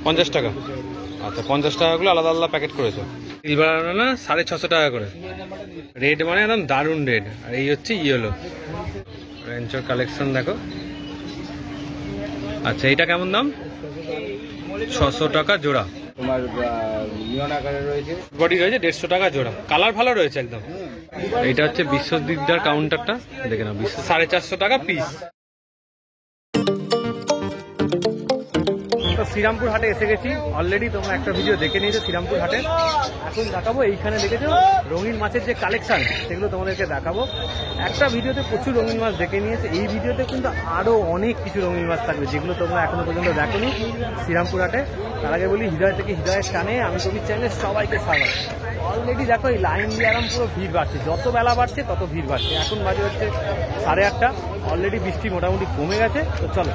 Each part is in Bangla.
50 টাকা। আচ্ছা 50 টাকাগুলো আলাদা আলাদা প্যাকেট করেছো। সিলভার আনানা 650 টাকা করে। রেড মানে একদম দারুণ রেড, আর এই হচ্ছে ইয়েলো। রেঞ্চোর কালেকশন দেখো। আচ্ছা এইটা কেমন দাম? 600 টাকা জোড়া। তোমার নিয়ন আকারে রয়েছে, বডি রয়েছে 150 টাকা জোড়া। কালার ভালো রয়েছে একদম। এইটা হচ্ছে বিশ্বজিৎদার কাউন্টারটা, দেখে নাও 450 টাকা পিস। তো শ্রীরামপুর হাটে এসে গেছি অলরেডি, তোমরা একটা ভিডিও দেখে নিয়েছো শ্রীরামপুর হাটে। এখন দেখাবো এইখানে দেখেছো রঙিন মাছের যে কালেকশন, সেগুলো তোমাদেরকে দেখাবো। একটা ভিডিওতে প্রচুর রঙিন মাছ দেখে নিয়েছে, এই ভিডিওতে কিন্তু আরো অনেক কিছু রঙিন মাছ থাকবে যেগুলো তোমরা এখনো পর্যন্ত দেখোনি শ্রীরামপুর হাটে। তার আগে বলি হৃদয় থেকে হৃদয়ের টানে আমি কবির চ্যানেলে সবাইকে স্বাগত। অলরেডি দেখো এই লাইন দিয়ে আরাম পুরো ভিড় বাড়ছে, যত বেলা বাড়ছে তত ভিড় বাড়ছে। এখন বাজে হচ্ছে 8:30, অলরেডি বৃষ্টি মোটামুটি কমে গেছে। তো চলো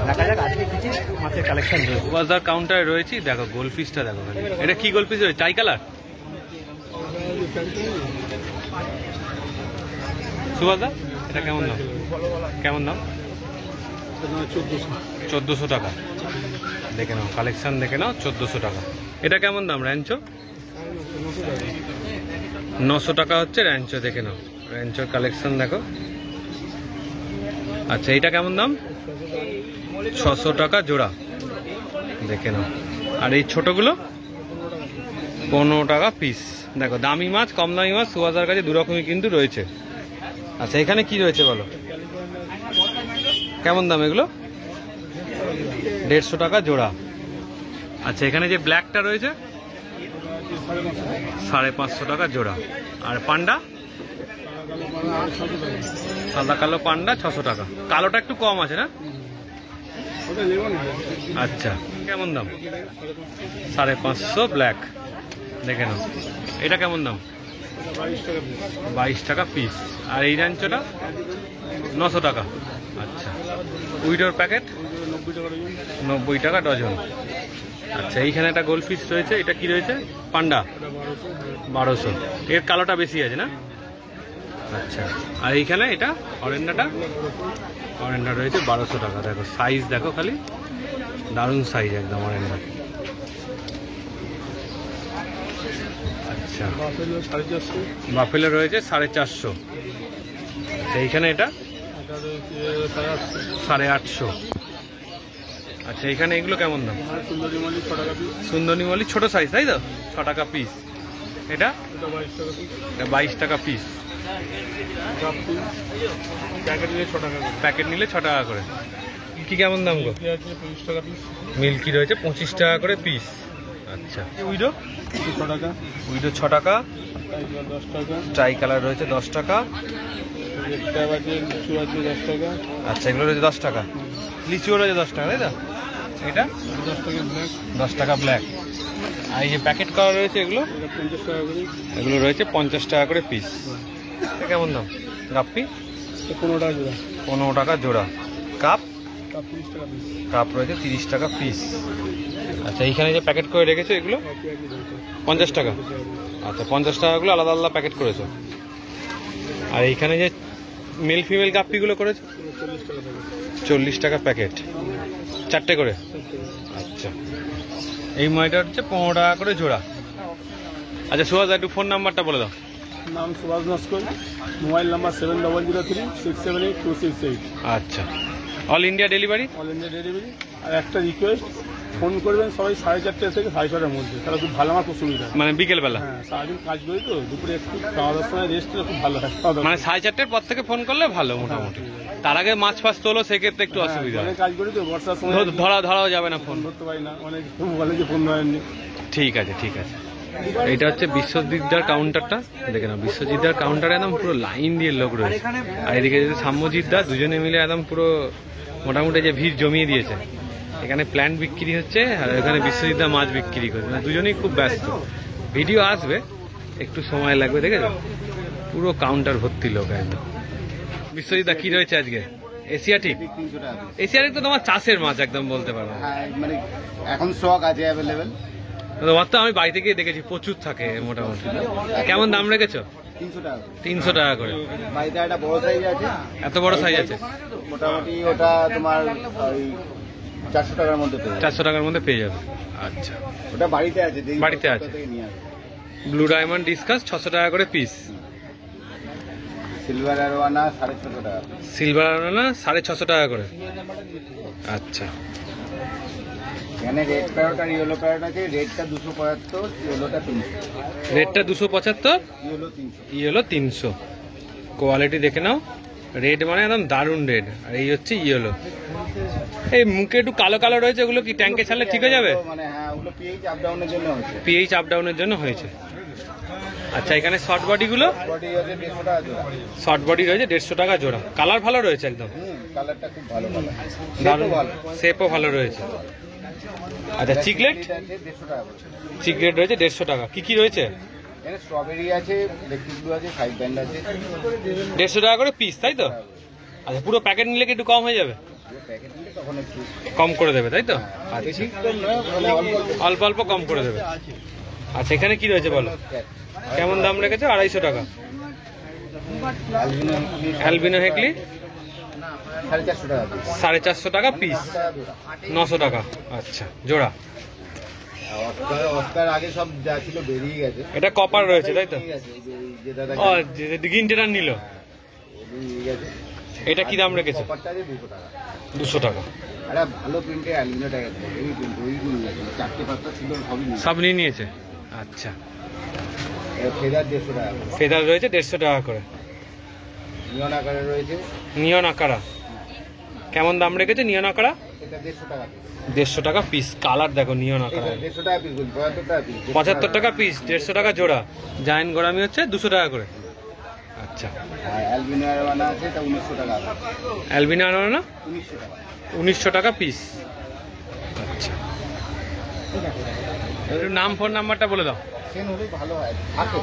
দেখা যাক আজকে কি কি মাছের কালেকশন রয়েছে। বাজার কাউন্টারে রয়েছি, দেখো গোলফিশটা দেখো। এটা কি গোলফিশ রয়েছে? টাই কালার। সুভাষদা এটা কেমন দাম? কেমন দাম? 1400 টাকা। দেখে নাও কালেকশন, দেখে নাও 1400 টাকা। এটা কেমন দাম? র্যাঞ্চো 900 টাকা হচ্ছে র্যাঞ্চো, দেখে নাও র্যাঞ্চোর কালেকশন দেখো। আচ্ছা এটা কেমন দাম? 600 টাকা জোড়া, দেখে নাও। আর এই ছোটগুলো 15 টাকা পিস। দেখো দামি মাছ কম দামি মাছ সুভাষদার কাছে দুরকমই কিন্তু রয়েছে। আচ্ছা এখানে কি রয়েছে বলো, কেমন দাম এগুলো? 150 টাকা জোড়া। আচ্ছা এখানে যে ব্ল্যাকটা রয়েছে 550 টাকা জোড়া। আর পান্ডা, সাদা কালো পান্ডা 600 টাকা। কালোটা একটু কম আছে না? আচ্ছা কেমন দাম? 550 ব্ল্যাক, দেখে নাও। এটা কেমন দাম? 22 টাকা পিস। আর এই র্যাঞ্চোটা 900 টাকা। আচ্ছা উইডোর প্যাকেট 90 টাকা ডজন। আচ্ছা এইখানে একটা গোলফিশ রয়েছে, এটা কি রয়েছে? পান্ডা 1200। এর কালোটা বেশি আছে না? আচ্ছা আর এইখানে এটা অরেন্ডাটা, অরেন্ডা রয়েছে 1200 টাকা। দেখো সাইজ দেখো খালি, দারুণ সাইজ একদম অরেন্ডা। আচ্ছা বাফেলো রয়েছে 450। আচ্ছা এইখানে এটা 850। আচ্ছা এখানে এগুলো কেমন দাম? সুন্দরী মলি ছোট সাইজ তাই তো, 6 টাকা পিস। এটা 22 টাকা পিস। প্যাকেট নিলে 6 টাকা করে। কি কেমন দাম গো? মিল্কি রয়েছে 25 টাকা করে পিস। আচ্ছা উইডো 6 টাকা। উইডো 6 টাকা। ট্রাই কালার রয়েছে 10 টাকা। আচ্ছা এগুলো রয়েছে 10 টাকা। লিচুও রয়েছে 10 টাকা তাই তো? এটা 10 টাকা ব্ল্যাক। আর এই যে প্যাকেট করা রয়েছে এগুলো, এগুলো রয়েছে 50 টাকা করে পিস। এটা কেমন দাম? গাপ্পি 15 টাকা জোড়া। কাপ কাপ রয়েছে 30 টাকা পিস। আচ্ছা এইখানে যে প্যাকেট করে রেখেছো এগুলো 50 টাকা। আচ্ছা 50 টাকাগুলো আলাদা আলাদা প্যাকেট করেছো। আর এইখানে যে মেল ফিমেল গাপ্পিগুলো করেছো 40 টাকা প্যাকেট, 4টে করে। আচ্ছা এই ময়টা হচ্ছে 15 টাকা করে জোড়া। আচ্ছা সুভাষ একটু ফোন নাম্বারটা বলে দাও। নাম সুভাষ নস্কর, মোবাইল নাম্বার 7003678268। আচ্ছা all India delivery? All India delivery. আর একটা রিকোয়েস্ট, ফোন করবেন সবাই 4:30 থেকে 6:30 মধ্যে, তাহলে খুব ভালো, আমার খুব সুবিধা। মানে বিকেলবেলা? হ্যাঁ সারাদিন কাজ করি তো, দুপুরে একটু খাওয়া দাওয়ার সময় রেস্ট হলে খুব ভালো হয়। মানে 4:30-এর পর থেকে ফোন করলে ভালো মোটামুটি। তার আগে মাছ ফাছ তোলো, সেক্ষেত্রে একটু অসুবিধা। অনেক কাজ করি তো, বর্ষার সময় ধরাও যাবে না, ফোন ধরতে পারি না, অনেক বলে যে ফোন ধরেননি। ঠিক আছে ঠিক আছে। এটা হচ্ছে বিশ্বজিৎদার কাউন্টারটা, দেখে না বিশ্বজিৎদার কাউন্টারে একদম পুরো লাইন দিয়ে লোক রয়েছে। আর এদিকে যদি সাম্যজিৎদা, দুজনে মিলে একদম পুরো মোটামুটি যে ভিড় জমিয়ে দিয়েছে। এখানে প্ল্যান্ট বিক্রি হচ্ছে আর এখানে বিশ্বজিৎদা মাছ বিক্রি করছে। মানে দুজনেই খুব ব্যস্ত। ভিডিও আসবে, একটু সময় লাগবে। দেখেছো পুরো কাউন্টার ভর্তি লোক একদম। বিশ্বজিৎদা কি রয়েছে আজকে? এশিয়াটিক। এশিয়াটিক তো তোমার চাষের মাছ একদম বলতে পারো। মানে এখন স্টক আছে অ্যাভেলেবেল। তোমার তো আমি বাড়িতে গিয়ে দেখেছি প্রচুর থাকে মোটামুটি। কেমন দাম রেখেছো? 300 টাকা করে। বাড়িতে একটা বড় সাইজ আছে। এত বড় সাইজ আছে? মোটামুটি ওটা তোমার 400 টাকার মধ্যে পেয়ে যাবে। 400 টাকার মধ্যে পেয়ে যাবে। আচ্ছা, ওটা বাড়িতে আছে, বাড়িতে আছে। থেকে নিয়ে আসবে। ব্লু ডায়মন্ড ডিসকাস 600 টাকা করে পিস। সিলভার অ্যারোয়ানা 650 টাকা। সিলভার আনানা 650 টাকা করে। আচ্ছা, এখানে রেড প্যারট আর ইয়েলো প্যারট আছে। রেডটা 275, ইয়েলোটা 300। রেডটা 275, ইয়েলো 300। ইয়েলো 300। কোয়ালিটি দেখে নাও, রেড মানে একদম দারুণ রেড, আর এই হচ্ছে ইয়েলো। এই মুখে একটু কালো কালো রয়েছে, ওগুলো কি ট্যাঙ্কে ছাড়লে ঠিক হয়ে যাবে? মানে হ্যাঁ, ওগুলো পিএইচ আপ ডাউনের জন্য হচ্ছে। পিএইচ আপ ডাউনের জন্য হয়েছে। আচ্ছা, এখানে শর্ট বডিগুলো, বডি আছে 150 টাকা জোড়া। শর্ট বডি রয়েছে 150 টাকা জোড়া। কালার ভালো রয়েছে একদম, কালারটা খুব ভালো কালার। দারুণ, ভালো। শেপও ভালো রয়েছে। আচ্ছা, চিকলেট, এটা আছে 150 টাকা করে। চিকলেট রয়েছে 150 টাকা। কি কি রয়েছে? এখানে স্ট্রবেরি আছে, ইলেকট্রিক ব্লু আছে, 5 ব্যান্ড আছে। 150 টাকা করে পিস, তাই তো? আচ্ছা, পুরো প্যাকেট নিলে কি একটু কম হয়ে যাবে? প্যাকেট নিলে তখন একটু কম করে দেবে, তাই তো? আচ্ছা, বেশি কম নয়, মানে অল্প অল্প কম করে দেবে। আচ্ছা, এখানে কি রয়েছে বলো? কেমন দাম রেখেছো? 250 টাকা। অ্যালবিনো হেকলি 450 টাকা পিস। 450 টাকা পিস, 900 টাকা। আচ্ছা, জোড়া। অস্কার আগে সব যা ছিল বেরিয়ে গেছে। এটা কপার রয়েছে, তাই তো? ঠিক আছে, এই যে দাদা ও, গ্রিন টেরার নিল। বেরিয়ে গেছে। এটা কি দাম রেখেছো? কপারটা আছে 200 টাকা। 200 টাকা। আরে ভালো প্রিন্টে অ্যালুমিনিয়াম টাকা ওই প্রিন্ট ওই নিয়ে গেছে। 4টে 5টা ছিল সবই নিয়ে। সব নিয়ে নিয়েছে। আচ্ছা, ফেদার 150 টাকা করে। ফেদার রয়েছে 150 টাকা করে। নিয়ন আকারে রয়েছে, নিয়ন আকারা কেমন দাম রেখেছে? নিয়ন আকারা এটা 150 টাকা পিস। 150 টাকা পিস। কালার দেখো, নিয়ন আকারা 150 টাকা পিস, 75 টাকা পিস। 75 টাকা পিস, 150 টাকা জোড়া। জায়েন্ট গোরামি হচ্ছে 200 টাকা করে। আচ্ছা, আর অ্যালবিনো অ্যারোয়ানা আছে, এটা 1900 টাকা। অ্যালবিনা আনানা 1900 টাকা। 1900 টাকা পিস। আচ্ছা, একটু নাম ফোন নাম্বারটা বলে দাও। সেন হলে ভালো হয়। আছে,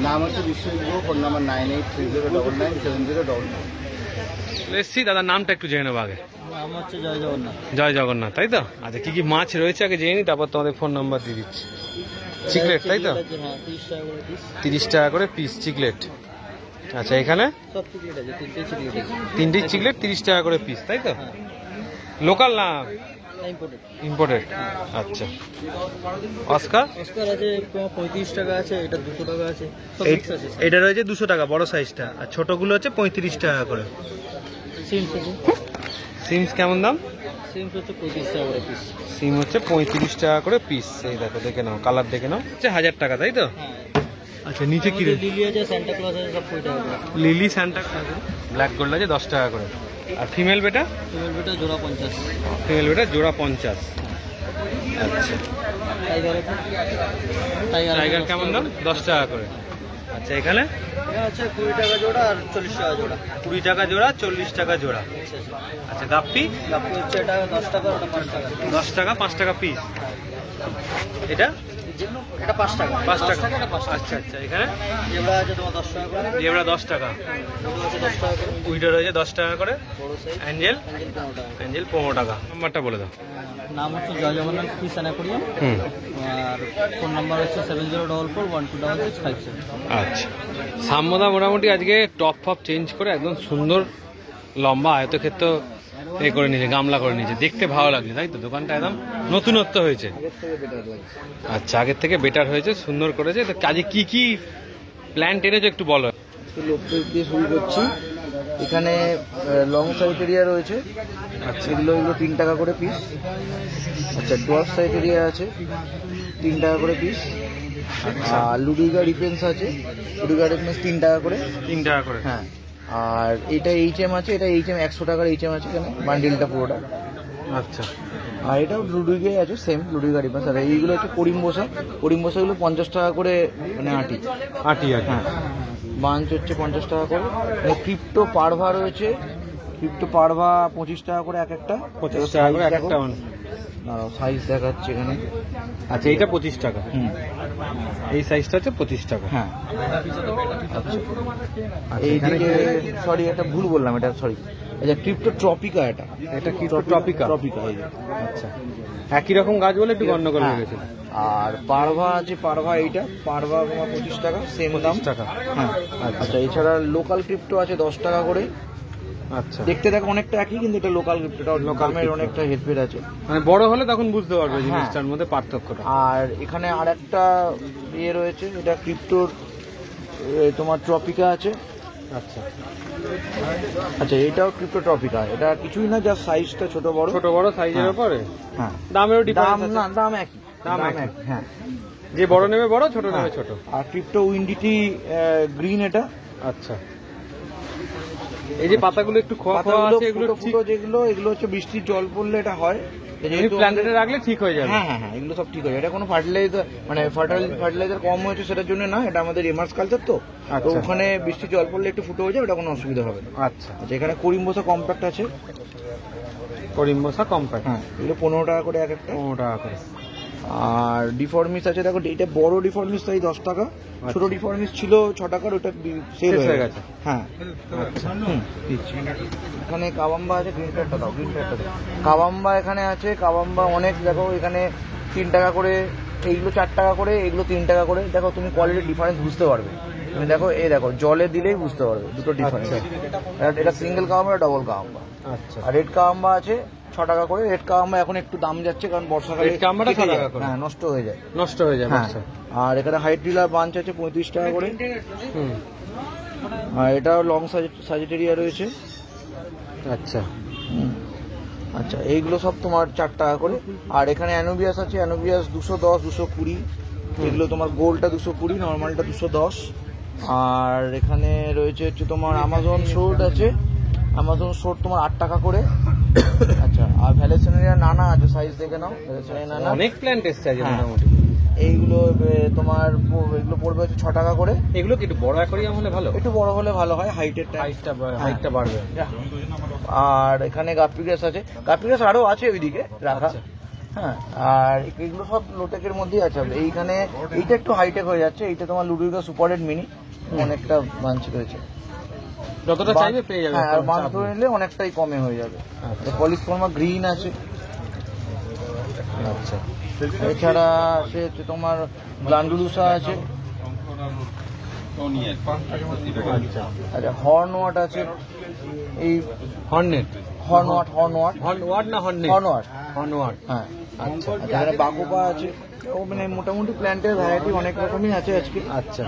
নাম হচ্ছে বিশ্বজিৎ গুহ, ফোন নাম্বার 9830997099। এসছি দাদা, নামটা একটু জেনে নেবো আগে। নাম হচ্ছে জয় জগন্নাথ। জয় জগন্নাথ, তাই তো? আচ্ছা, কি কি মাছ রয়েছে আগে জেনে নি, তারপর তোমাদের ফোন নাম্বার দিয়ে দিচ্ছি। চিকলেট, তাই তো? হ্যাঁ, 30 টাকা করে পিস। 30 টাকা করে পিস চিকলেট। আচ্ছা, এখানে সব চিকলেট আছে, 3টে চিকলেট আছে। 3টি চিকলেট 30 টাকা করে পিস, তাই তো? লোকাল না ইম্পোর্টেড। ইম্পোর্টেড? আচ্ছা, অস্কার অস্কার আছে 35 টাকা আছে, এটা 200 টাকা আছে, সব মিক্স আছে। এটা রয়েছে 200 টাকা বড় সাইজটা, আর ছোটগুলো হচ্ছে 35 টাকা করে। সিমস আছে, সিমস কেমন দাম? সিমস হচ্ছে 35 টাকা করে পিস। সিম হচ্ছে 35 টাকা করে পিস। এই দেখো, দেখে নাও, কালার দেখে নাও। হচ্ছে 1000 টাকা, তাই তো? হ্যাঁ, আচ্ছা, নিচে কি রয়েছে? লিলি আছে, সান্টা ক্লজ আছে, সব 20 টাকা করে। লিলি স্যান্টা ব্ল্যাক গোল্ড আছে 10 টাকা করে। আর ফিমেল বেটা? ফিমেল বেটা জোড়া 50। ফিমেল বেটা জোড়া 50। আচ্ছা, টাইগার আছে, টাইগার কেমন দাম? 10 টাকা করে। আচ্ছা, এখানে এটা আছে 20 টাকা জোড়া আর 40 টাকা জোড়া। 20 টাকা জোড়া, 40 টাকা জোড়া। মিক্স আছে। আচ্ছা, গাপ্পি গাপ্পি হচ্ছে এটা 10 টাকা, ওটা 5 টাকা। 10 টাকা, 5 টাকা পিস। এটা এটা 5 টাকা। 5 10 টাকা। টাকা, এটা 5 টাকা। আচ্ছা আচ্ছা, এখানে জেবরা আছে তোমার 10 টাকা করে। জেবরা 10 টাকা। ওটা আছে 10 টাকা করে। উইডো রয়েছে 10 টাকা করে। বড় সাইজ অ্যাঞ্জেল অ্যাঞ্জেল 15 টাকা। অ্যাঞ্জেল 15 টাকা। নাম্বারটা বলে দাও। নাম হচ্ছে জয় জগন্নাথ ফিশ অ্যাকোয়ারিয়াম, হুম, আর ফোন নাম্বার হচ্ছে 7044126657। আচ্ছা। সাম্যদা মোটামুটি আজকে টপ ফপ চেঞ্জ করে একদম সুন্দর লম্বা আয়তক্ষেত্র এ করে নিয়েছে, গামলা করে নিয়েছে। দেখতে ভালো লাগছে, তাই তো? দোকানটা একদম নতুনত্ব হয়েছে। আগের থেকে বেটার লাগছে। আচ্ছা, আগের থেকে বেটার হয়েছে, সুন্দর করেছে। তো কাজে কি কি প্ল্যান টেনেছো একটু বলো। লোকটেক দিয়ে শুরু করছি। এখানে লং সাইটেরিয়া রয়েছে, এগুলো 3 টাকা করে পিস। আচ্ছা, ডোয়ার্ফ সাইটেরিয়া আছে 3 টাকা করে পিস। আর লুডিগা রিপেন্স আছে, লুডিগা রিপেন্স 3 টাকা করে। 3 টাকা করে। হ্যাঁ, আর এটা এইচএম আছে, এটা এইচএম 100 টাকার এইচএম আছে এখানে, বান্ডিলটা পুরোটা। আচ্ছা, আর এটাও লুডিগে আছে, সেম লুডিগা রিপেন্স। আর এইগুলো হচ্ছে করিমবসা, করিমবসাগুলো 50 টাকা করে, মানে আটি। আটি আটি। হ্যাঁ, বাঞ্চ হচ্ছে 50 টাকা করে। ক্রিপ্টো পারভা রয়েছে, ক্রিপ্টো পারভা 25 টাকা করে এক একটা। 25 টাকা করে এক একটা। সাইজ দেখাচ্ছে এখানে। আচ্ছা, এইটা 25 টাকা। হুম, এই সাইজটা হচ্ছে 25 টাকা। হ্যাঁ। আচ্ছা, এইদিকে সরি, একটা ভুল বললাম, এটা সরি, এটা ক্রিপ্টো ট্রপিকা। এটা কি ট্রপিকা? ট্রপিকা। আচ্ছা, একই রকম গাছ বলে একটু গন্ডগোল হয়ে গেছে। আর পারভা আছে, পারভা এইটা পারভা 25 টাকা, সেম দাম। 25 টাকা। হ্যাঁ, আচ্ছা। এছাড়া লোকাল ক্রিপ্টো আছে 10 টাকা করে। আচ্ছা, দেখতে দেখো অনেকটা একই, কিন্তু এটা লোকাল গিফট, এটা দামের অনেকটা হেরফের আছে। মানে বড় হলে তখন বুঝতে পারবে জিনিসটার মধ্যে পার্থক্যটা। আর এখানে আর একটা ইয়ে রয়েছে, এটা ক্রিপ্টোর তোমার ট্রপিকা আছে। আচ্ছা আচ্ছা, এটাও ক্রিপ্টো ট্রপিকা, এটা কিছুই না, যা সাইজটা ছোট বড় সাইজের হ্যাঁ। ব্যাপারে। হ্যাঁ, দামেরও দাম ডিফারেন্স আছে। না, দাম একই, দাম দাম একই। একই, হ্যাঁ। যে বড় নেবে বড়, ছোট নেবে ছোট। আর ক্রিপ্টো উইন্ডিটি গ্রিন এটা। আচ্ছা, এই যে পাতাগুলো একটু খোয়া খোয়া পাতাগুলো আছে, এগুলো ফুটো ঠিক ফুটো যেগুলো, এগুলো হচ্ছে বৃষ্টির জল পড়লে এটা হয়। প্ল্যান্টেটে রাখলে ঠিক হয়ে যাবে। হ্যাঁ হ্যাঁ হ্যাঁ, এগুলো সব ঠিক হয়ে যায়। এটা কোনো ফার্টিলাইজার মানে ফার্টিলাইজার কম হয়েছে সেটার জন্য না, এটা আমাদের এমার্স কালচার তো আচ্ছা। ওখানে বৃষ্টির জল পড়লে একটু ফুটো হয়ে যায়, ওটা কোনো অসুবিধা হবে না। আচ্ছা, আচ্ছা, এখানে করিমবসা কম্প্যাক্ট আছে। করিমবসা কম্প্যাক্ট, হ্যাঁ, এগুলো 15 টাকা করে এক একটা। 15 টাকা করে। আর ডিফর্মিস আছে, দেখো এটা বড় ডিফর্মিস তাই 10 টাকা, ছোট ডিফর্মিস ছিল 6 টাকার, ওটা সেল হয়ে গেছে। হ্যাঁ, দিচ্ছি। এখানে কাবাম্বা আছে, গ্রিন প্যাডটা দাও, গ্রিন প্যাডটা দাও। কাবাম্বা এখানে আছে, কাবাম্বা অনেক, দেখো এখানে 3 টাকা করে, এইগুলো 4 টাকা করে, এগুলো 3 টাকা করে। দেখো তুমি কোয়ালিটির ডিফারেন্স বুঝতে পারবে। তুমি দেখো, এই দেখো জলে দিলেই বুঝতে পারবে দুটো ডিফারেন্স। এটা সিঙ্গেল কাবাম্বা, ডবল কাবাম্বা। আচ্ছা, আর রেড কাবাম্বা আছে 6 টাকা করে। রেড কাবাম্বা এখন একটু দাম যাচ্ছে, কারণ বর্ষাকালে রেড কাবাম্বাটা কেটে 6 টাকা যায়। করে। হ্যাঁ, নষ্ট হয়ে যায়। নষ্ট হয়ে যাবে। হ্যাঁ। আচ্ছা, আর এখানে হাইড্রিলার বাঞ্চ আছে 35 টাকা করে। হুম, আর এটাও লং সাজিটেরিয়া রয়েছে। আচ্ছা, আচ্ছা, এইগুলো সব তোমার 4 টাকা করে। আর এখানে অ্যানোবিয়াস আছে, অ্যানোবিয়াস 210, 220। এগুলো তোমার গোল্ডটা 220, নর্মালটা 210। আর এখানে রয়েছে হচ্ছে তোমার আমাজন শোর্ট আছে, আমাজন শোর্ট তোমার 8 টাকা করে। আচ্ছা, আর ভ্যালেসেনারিয়া নানা আছে, সাইজ দেখে নাও, ভ্যালেসেনারিয়া নানা। অনেক প্ল্যান্ট এসছে আজ হ্যাঁ। মোটামুটি। এইগুলো তোমার এগুলো পড়বে হচ্ছে 6 টাকা করে। এগুলো কি একটু বড় অ্যাকোয়ারিয়াম হলে ভালো, একটু বড় হলে ভালো হয়, হাইটের হাইটটা বাড়বে। আর এখানে গাপ্পিগ্রাস আছে, গাপ্পিগ্রাস আরো আছে ওইদিকে রাখা। হ্যাঁ, আর এগুলো সব লোটেকের মধ্যেই আছে। এইখানে এইটা একটু হাইটেক হয়ে যাচ্ছে, এইটা তোমার লুডুইকা সুপার রেড মিনি, অনেকটা বাঞ্চ রয়েছে। যতটা চাইবে পেয়ে যাবে। হ্যাঁ, আর বাঞ্চ ধরে নিলে অনেকটাই কমে হয়ে যাবে। পলিসফর্মা গ্রিন আছে। আচ্ছা, এছাড়া আছে হচ্ছে তোমার গ্লান্ডুলুসা আছে। আচ্ছা, হর্নওয়াট আছে, এই হর্নেট, হর্নওয়াট না হর্নেট, হর্নওয়াট। হ্যাঁ। আচ্ছা, এখানে বাকোপা আছে। ও মানে মোটামুটি প্ল্যান্টের ভ্যারাইটি অনেক রকমই আছে আজকে। আচ্ছা,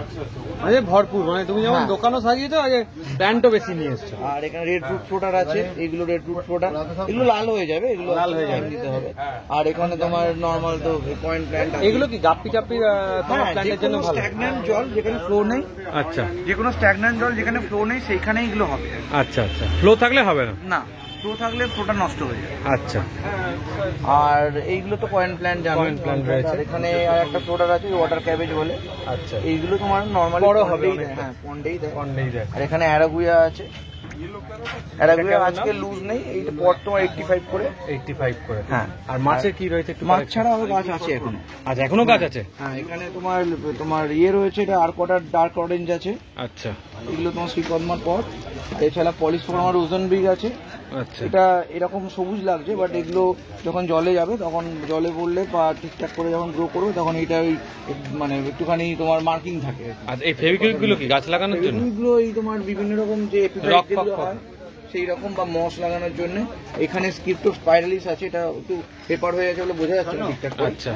মানে ভরপুর, মানে তুমি যেমন হ্যাঁ। দোকানও সাজিয়েছো, আজ প্ল্যান্টও বেশি নিয়ে এসছো। আর এখানে রেড ফ্রুট ফ্লোটার আছে, এগুলো রেড ফ্রুট ফ্লোটার, এগুলো লাল হয়ে যাবে, এগুলো লাল হয়ে যাবে। time দিতে হবে। আর এখানে তোমার নর্মাল তো পয়েন্ট প্ল্যান্ট আছে। এগুলো কি গাপ্পি টাপ্পি তোমার প্ল্যান্টের জন্য ভালো? স্ট্যাগন্যান্ট জল যেখানে ফ্লো নেই, আচ্ছা, যে কোনো স্ট্যাগন্যান্ট জল যেখানে ফ্লো নেই সেইখানে এগুলো হবে। আচ্ছা, আচ্ছা, ফ্লো থাকলে হবে না। না, ফ্লো থাকলে ফ্লোটা নষ্ট হয়ে যায়। আচ্ছা, আর এইগুলো তো পয়েন্ট প্ল্যান্ট জানো, Point plant রয়েছে। আর এখানে আর একটা ফ্লোটার আছে, ওয়াটার ক্যাবেজ বলে। আচ্ছা, এইগুলো তোমার নর্মালি বড় হবে পন্ডেই দেয়। অনেকটা। হ্যাঁ, পন্ডেই দেয়। কন্ডেই দেখ। আর এখানে অ্যারাগুয়া আছে, অ্যারাগুয়া কেমন আজকে দাম? লুজ নেই, এইটা পট তোমার 85 করে। 85 করে। হ্যাঁ। আর মাছের কি রয়েছে একটু? মাছ ছাড়া আরো গাছ আছে এখনো। আচ্ছা, এখনো গাছ আছে? হ্যাঁ, এখানে তোমার তোমার ইয়ে রয়েছে, এটা আরকটার ডার্ক অরেঞ্জ আছে, আচ্ছা, এগুলো তোমার শ্রীপদ্মার পট। এছাড়া পলিসফর্মার ওজনবিগ আছে। আচ্ছা, এটা এরকম সবুজ লাগছে, বাট এগুলো যখন জলে যাবে, তখন জলে পড়লে বা ঠিকঠাক করে যখন গ্রো করবে, তখন এটা ওই মানে একটুখানি তোমার মার্কিং থাকে। আচ্ছা, এই ফেভিকুইক গুলো কি গাছ লাগানোর জন্য? এগুলো এই তোমার বিভিন্ন রকম যে epiphyte রক যেগুলো ফক। হয় সেই রকম, বা মস লাগানোর জন্য। এখানে স্ক্রিপ্টো স্পাইরালিস আছে, এটা একটু পেপার হয়ে গেছে বলে বোঝা যাচ্ছে না ঠিকঠাক করে। আচ্ছা,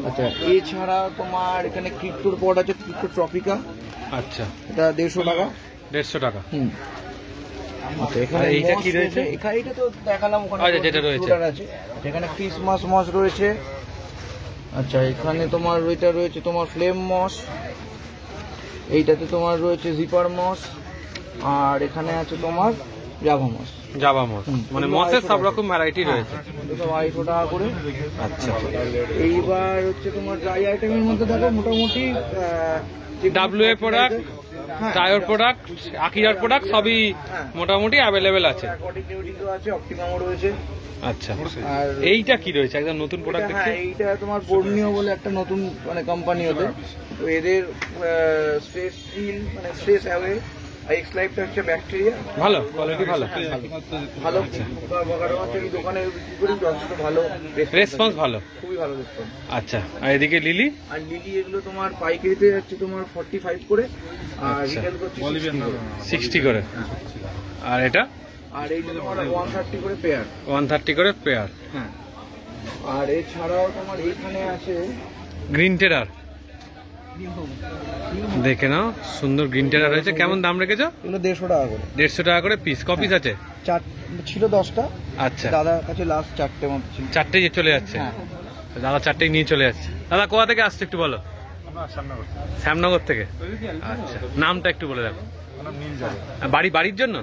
আচ্ছা, এছাড়া তোমার এখানে ক্রিপ্টোর পট আছে, ক্রিপ্টো ট্রপিকা, আচ্ছা, এটা 150 টাকা। 150 টাকা। হুম। আচ্ছা, এখানে আর এইটা মস কি রয়েছে? এখানে এটা তো দেখালাম, ওখানে আচ্ছা, যেটা রয়েছে। floater আছে। এখানে ক্রিসমাস মস রয়েছে। আচ্ছা, এখানে তোমার ওইটা রয়েছে তোমার ফ্লেম মস, এইটাতে তোমার রয়েছে জিপার মস। আর এখানে আছে তোমার জাভা মস। জাভা মস, মানে মসের সব রকম ভ্যারাইটি রয়েছে। এটা 250 টাকা করে। আচ্ছা, এইবার হচ্ছে তোমার ড্রাই আইটেমের মধ্যে দেখো মোটামুটি WA product, tyre product, আকিরার product সবই মোটামুটি অ্যাভেলেবেল আছে। কন্টিনিউটিও আছে, অপটিমামও রয়েছে। আচ্ছা, আর এইটা কি রয়েছে? একদম নতুন প্রোডাক্ট এটা, দেখছি। হ্যাঁ, এইটা তোমার বর্নিও বলে একটা নতুন মানে কোম্পানি ওদের, তো এদের স্ট্রেস সিল মানে স্ট্রেস অ্যাওয়ে, এক্স লাইফটা হচ্ছে ব্যাকটেরিয়া, ভালো কোয়ালিটি, ভালো ভালো বগারও আছে। এই দোকানে বিক্রি করি, যথেষ্ট ভালো রেসপন্স, ভালো, খুবই ভালো রেসপন্স। আচ্ছা। আর এদিকে লিলি? আর লিলি এগুলো তোমার পাইকারিতে যাচ্ছে তোমার 45 করে, আর আচ্ছা। রিটেল করছে 60 করে। 60 করে। আর এটা? আর এইটা তোমার 130 করে পেয়ার। 130 করে পেয়ার। হ্যাঁ, আর এছাড়াও তোমার এইখানে আছে গ্রিন টেরার, দেখে নাও সুন্দর গ্রিন টেরার রয়েছে। কেমন দাম রেখেছো? এগুলো 150 টাকা করে। 150 টাকা করে পিস। ক পিস আছে? ছিল 10টা। আচ্ছা, দাদার কাছে লাস্ট 4টে মতো ছিল। 4টেই চলে যাচ্ছে। হ্যাঁ। দাদা 4টেই নিয়ে চলে যাচ্ছে। দাদা কোথা থেকে আসছে একটু বলো? শ্যামনগর থেকে। আচ্ছা, নামটা একটু বলে রাখো। বাড়ির জন্য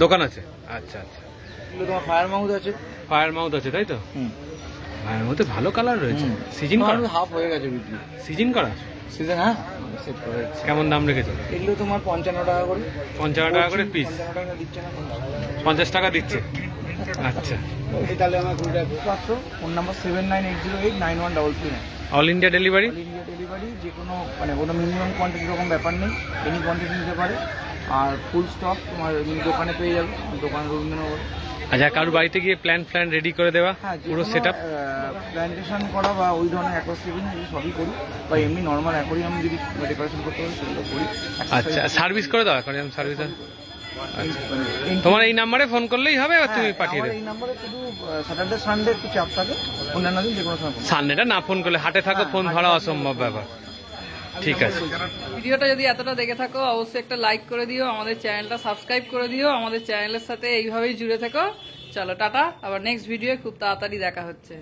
দোকান আছে? আচ্ছা আচ্ছা। এগুলো তোমার ফায়ার মাউথ আছে। ফায়ার মাউথ আছে তাই তো? হুম। ফায়ার মাউথে ভালো কালার রয়েছে। সিজন করা? হাফ হয়ে গেছে বিক্রি। সিজন করা? সিজন, হ্যাঁ সেট করা হয়েছে। কেমন দাম রেখেছো? এগুলো তোমার 55 টাকা করে। 55 টাকা করে পিস। 55 টাকা দিচ্ছে না, 50 টাকা দিচ্ছে। আচ্ছা, তাহলে আমার 20 টাকা পাচ্ছ। Phone number 7980891133। All India delivery? All India delivery, যে কোনো মানে কোনো মিনিমাম কোয়ান্টিটি রকম ব্যাপার নেই, এনি কোয়ান্টিটি নিতে পারে। আর ফুল স্টক তোমার এমনি দোকানে পেয়ে যাবে, দোকান রবীন্দ্রনগর। আচ্ছা, কারোর বাড়িতে গিয়ে প্ল্যান রেডি করে দেওয়া, হ্যাঁ, পুরো সেট আপ? প্ল্যান্টেশন করা বা ওই ধরনের অ্যাকোয়ারিয়াম সবই করি, বা এমনি নর্মাল অ্যাকোয়ারিয়াম যদি ডেকোরেশন করতে পারি সেগুলো করি। আচ্ছা, সার্ভিস করে দাও অ্যাকোয়ারিয়াম সার্ভিস? তোমার এই নাম্বারে ফোন করলেই হবে, আর তুমি পাঠিয়ে দেবে? এই নাম্বারে শুধু স্যাটারডে সানডে একটু চাপ থাকে, অন্যান্য দিন যে কোনো সময়। সানডেটা না ফোন করলে, হাটে থাকো, ফোন ধরা অসম্ভব ব্যাপার। ঠিক আছে। ভিডিওটা যদি এতটা দেখে থাকো অবশ্যই একটা লাইক করে দিও, আমাদের চ্যানেলটা সাবস্ক্রাইব করে দিও, আমাদের চ্যানেলের সাথে এইভাবেই জুড়ে থেকো। চলো টাটা, আবার নেক্সট ভিডিও খুব তাড়াতাড়ি দেখা হচ্ছে।